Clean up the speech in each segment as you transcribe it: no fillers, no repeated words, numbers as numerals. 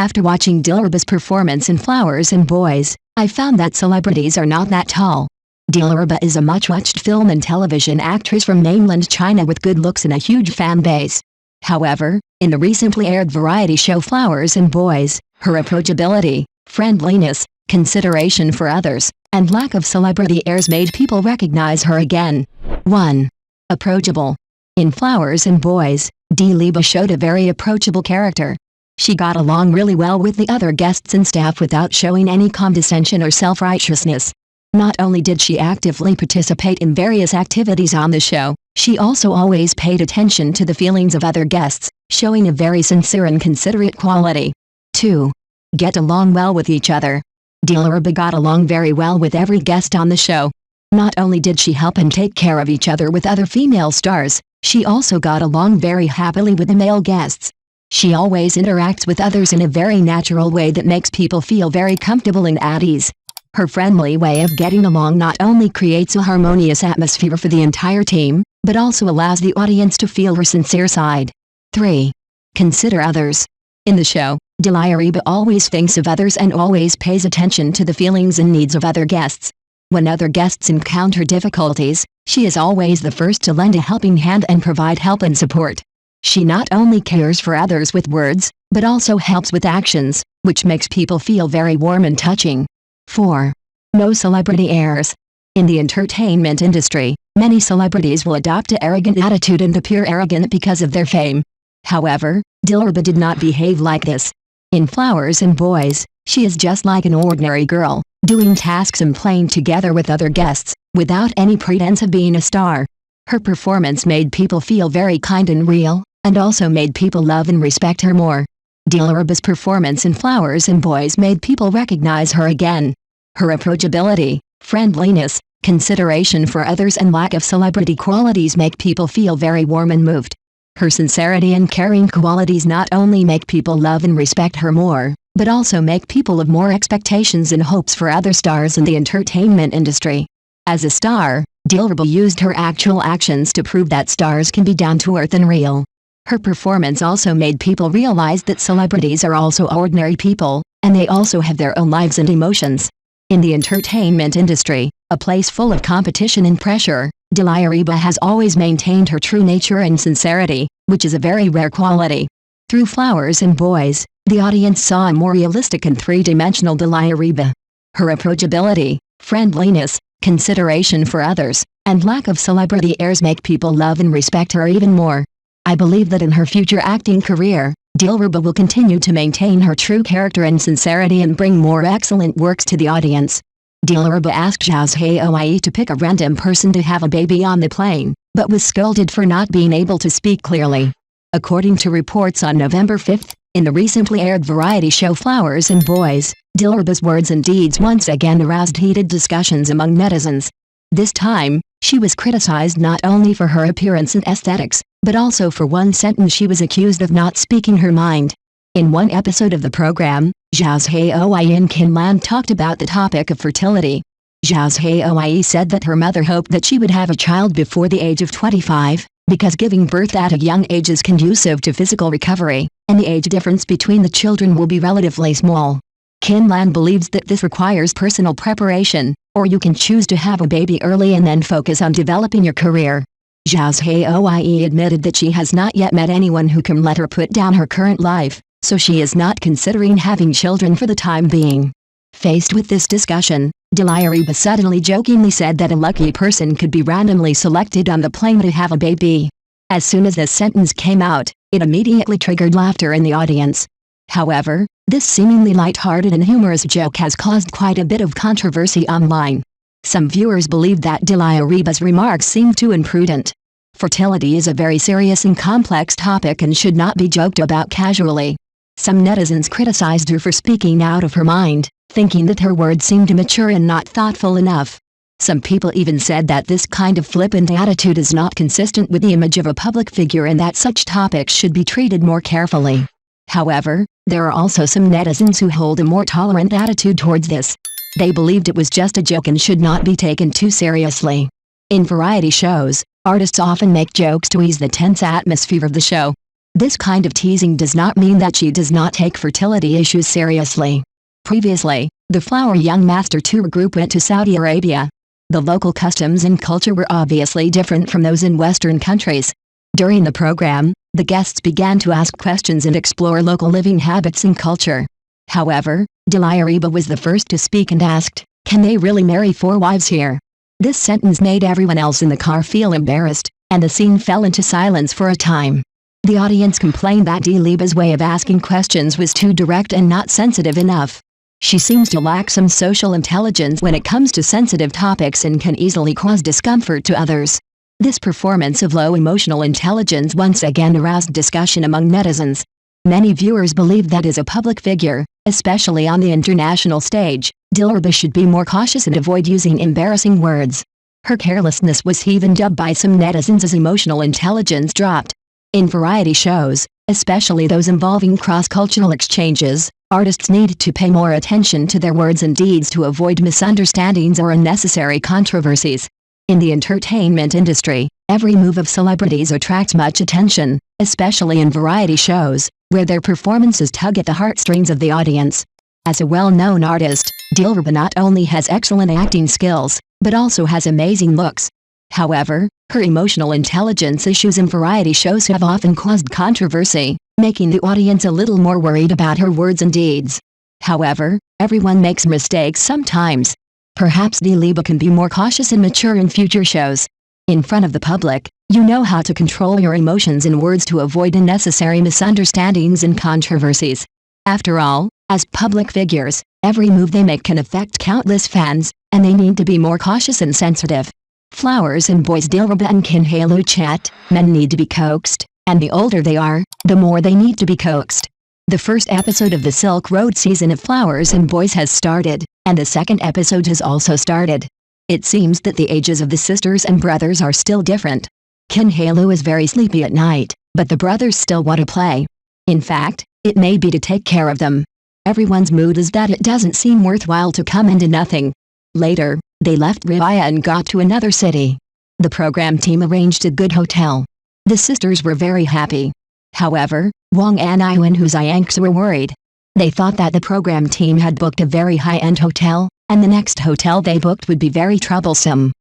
After watching Dilereba's performance in Flowers and Boys, I found that celebrities are not that tall. Dilireba is a much-watched film and television actress from mainland China with good looks and a huge fan base. However, in the recently aired variety show Flowers and Boys, her approachability, friendliness, consideration for others, and lack of celebrity airs made people recognize her again. 1. Approachable. In Flowers and Boys, Dilireba showed a very approachable character. She got along really well with the other guests and staff without showing any condescension or self-righteousness. Not only did she actively participate in various activities on the show, she also always paid attention to the feelings of other guests, showing a very sincere and considerate quality. 2. Get along well with each other. Dilireba got along very well with every guest on the show. Not only did she help and take care of each other with other female stars, she also got along very happily with the male guests. She always interacts with others in a very natural way that makes people feel very comfortable and at ease. Her friendly way of getting along not only creates a harmonious atmosphere for the entire team, but also allows the audience to feel her sincere side. 3. Consider others. In the show, Dilireba always thinks of others and always pays attention to the feelings and needs of other guests. When other guests encounter difficulties, she is always the first to lend a helping hand and provide help and support. She not only cares for others with words, but also helps with actions, which makes people feel very warm and touching. 4. No celebrity airs. In the entertainment industry, many celebrities will adopt an arrogant attitude and appear arrogant because of their fame. However, Dilireba did not behave like this. In Flowers and Boys, she is just like an ordinary girl, doing tasks and playing together with other guests, without any pretense of being a star. Her performance made people feel very kind and real, and also made people love and respect her more. Dilereba's performance in Flowers and Boys made people recognize her again. Her approachability, friendliness, consideration for others and lack of celebrity qualities make people feel very warm and moved. Her sincerity and caring qualities not only make people love and respect her more, but also make people have more expectations and hopes for other stars in the entertainment industry. As a star, Dilireba used her actual actions to prove that stars can be down to earth and real. Her performance also made people realize that celebrities are also ordinary people, and they also have their own lives and emotions. In the entertainment industry, a place full of competition and pressure, Dilireba has always maintained her true nature and sincerity, which is a very rare quality. Through Flowers and Boys, the audience saw a more realistic and three-dimensional Dilireba. Her approachability, friendliness, consideration for others, and lack of celebrity airs make people love and respect her even more. I believe that in her future acting career, Dilireba will continue to maintain her true character and sincerity and bring more excellent works to the audience. Dilireba asked Zhao Haoyi to pick a random person to have a baby on the plane, but was scolded for not being able to speak clearly. According to reports on November 5, in the recently aired variety show Flowers and Boys, Dilereba's words and deeds once again aroused heated discussions among netizens. This time, she was criticized not only for her appearance and aesthetics, but also for one sentence she was accused of not speaking her mind. In one episode of the program, Zhao Haoyi and Kinlan talked about the topic of fertility. Zhao Haoyi said that her mother hoped that she would have a child before the age of 25, because giving birth at a young age is conducive to physical recovery, and the age difference between the children will be relatively small. Kinlan believes that this requires personal preparation, or you can choose to have a baby early and then focus on developing your career. Zhao Haoyi admitted that she has not yet met anyone who can let her put down her current life, so she is not considering having children for the time being. Faced with this discussion, Dilireba suddenly jokingly said that a lucky person could be randomly selected on the plane to have a baby. As soon as this sentence came out, it immediately triggered laughter in the audience. However, this seemingly light-hearted and humorous joke has caused quite a bit of controversy online. Some viewers believe that Dilereba's remarks seem too imprudent. Fertility is a very serious and complex topic and should not be joked about casually. Some netizens criticized her for speaking out of her mind, thinking that her words seemed immature and not thoughtful enough. Some people even said that this kind of flippant attitude is not consistent with the image of a public figure and that such topics should be treated more carefully. However, there are also some netizens who hold a more tolerant attitude towards this. They believed it was just a joke and should not be taken too seriously. In variety shows, artists often make jokes to ease the tense atmosphere of the show. This kind of teasing does not mean that she does not take fertility issues seriously. Previously, the Flower Young Master Tour group went to Saudi Arabia. The local customs and culture were obviously different from those in Western countries. During the program, the guests began to ask questions and explore local living habits and culture. However, Dilireba was the first to speak and asked, "Can they really marry 4 wives here?" This sentence made everyone else in the car feel embarrassed, and the scene fell into silence for a time. The audience complained that Dilereba's way of asking questions was too direct and not sensitive enough. She seems to lack some social intelligence when it comes to sensitive topics and can easily cause discomfort to others. This performance of low emotional intelligence once again aroused discussion among netizens. Many viewers believe that as a public figure, especially on the international stage, Dilireba should be more cautious and avoid using embarrassing words. Her carelessness was even dubbed by some netizens as emotional intelligence dropped. In variety shows, especially those involving cross-cultural exchanges, artists need to pay more attention to their words and deeds to avoid misunderstandings or unnecessary controversies. In the entertainment industry, every move of celebrities attracts much attention, especially in variety shows, where their performances tug at the heartstrings of the audience. As a well-known artist, Dilireba not only has excellent acting skills, but also has amazing looks. However, her emotional intelligence issues in variety shows have often caused controversy, making the audience a little more worried about her words and deeds. However, everyone makes mistakes sometimes. Perhaps Dilireba can be more cautious and mature in future shows. In front of the public, you know how to control your emotions and words to avoid unnecessary misunderstandings and controversies. After all, as public figures, every move they make can affect countless fans, and they need to be more cautious and sensitive. Flowers and Boys Dilireba and Kinhalo chat, men need to be coaxed, and the older they are, the more they need to be coaxed. The first episode of the Silk Road season of Flowers and Boys has started, and the second episode has also started. It seems that the ages of the sisters and brothers are still different. Kinhalo is very sleepy at night, but the brothers still want to play. In fact, it may be to take care of them. Everyone's mood is that it doesn't seem worthwhile to come into nothing. Later, they left Rivaya and got to another city. The program team arranged a good hotel. The sisters were very happy. However, Wang and Iu and Huzianx were worried. They thought that the program team had booked a very high-end hotel, and the next hotel they booked would be very troublesome.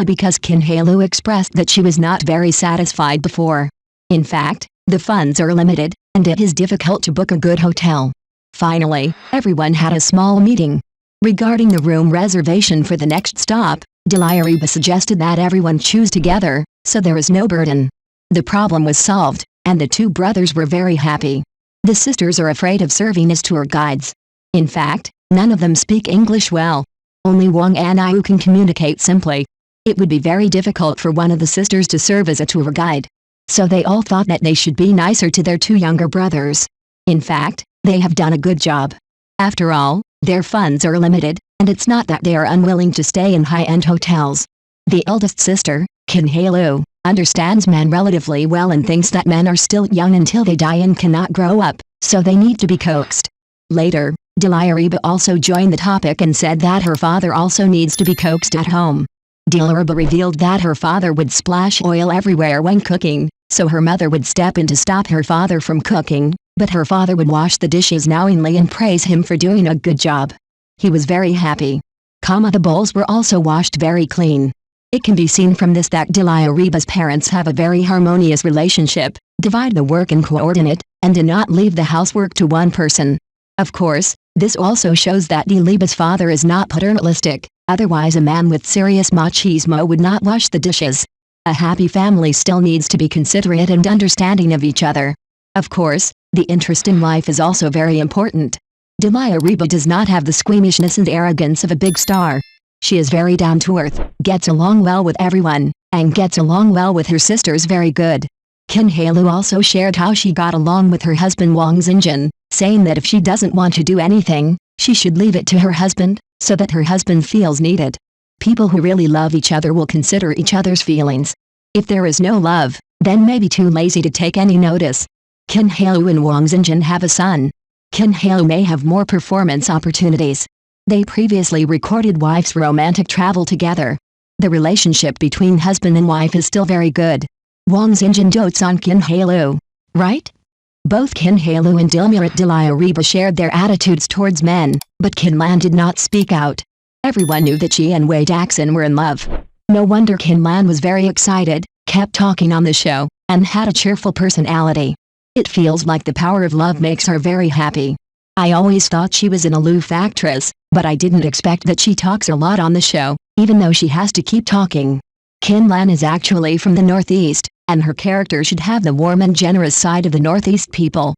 Because Kinhalo expressed that she was not very satisfied before. In fact, the funds are limited, and it is difficult to book a good hotel. Finally, everyone had a small meeting. Regarding the room reservation for the next stop, Dilireba suggested that everyone choose together, so there is no burden. The problem was solved, and the 2 brothers were very happy. The sisters are afraid of serving as tour guides. In fact, none of them speak English well. Only Wang and Iu can communicate simply. It would be very difficult for one of the sisters to serve as a tour guide. So they all thought that they should be nicer to their 2 younger brothers. In fact, they have done a good job. After all, their funds are limited, and it's not that they are unwilling to stay in high-end hotels. The eldest sister, Kinhalo, understands men relatively well and thinks that men are still young until they die and cannot grow up, so they need to be coaxed. Later, Dilireba also joined the topic and said that her father also needs to be coaxed at home. Dilireba revealed that her father would splash oil everywhere when cooking, so her mother would step in to stop her father from cooking, but her father would wash the dishes knowingly and praise him for doing a good job. He was very happy. The bowls were also washed very clean. It can be seen from this that Dilireba's parents have a very harmonious relationship, divide the work and coordinate, and do not leave the housework to one person. Of course, this also shows that Dileba's father is not paternalistic, otherwise a man with serious machismo would not wash the dishes. A happy family still needs to be considerate and understanding of each other. Of course, the interest in life is also very important. Dilireba does not have the squeamishness and arrogance of a big star. She is very down-to-earth, gets along well with everyone, and gets along well with her sisters very good. Kinhalo also shared how she got along with her husband Wang Xinjun, saying that if she doesn't want to do anything, she should leave it to her husband, so that her husband feels needed. People who really love each other will consider each other's feelings. If there is no love, then maybe too lazy to take any notice. Kinhalo and Wang Xinjun have a son. Kinhalo may have more performance opportunities. They previously recorded Wife's romantic travel together. The relationship between husband and wife is still very good. Wang Xinjun dotes on Kinhalo. right? Both Kin Halu and Dilireba shared their attitudes towards men, but Kinlan did not speak out. Everyone knew that she and Wei Daxon were in love. No wonder Kinlan was very excited, kept talking on the show, and had a cheerful personality. It feels like the power of love makes her very happy. I always thought she was an aloof actress, but I didn't expect that she talks a lot on the show, even though she has to keep talking. Kinlan is actually from the Northeast, and her character should have the warm and generous side of the Northeast people.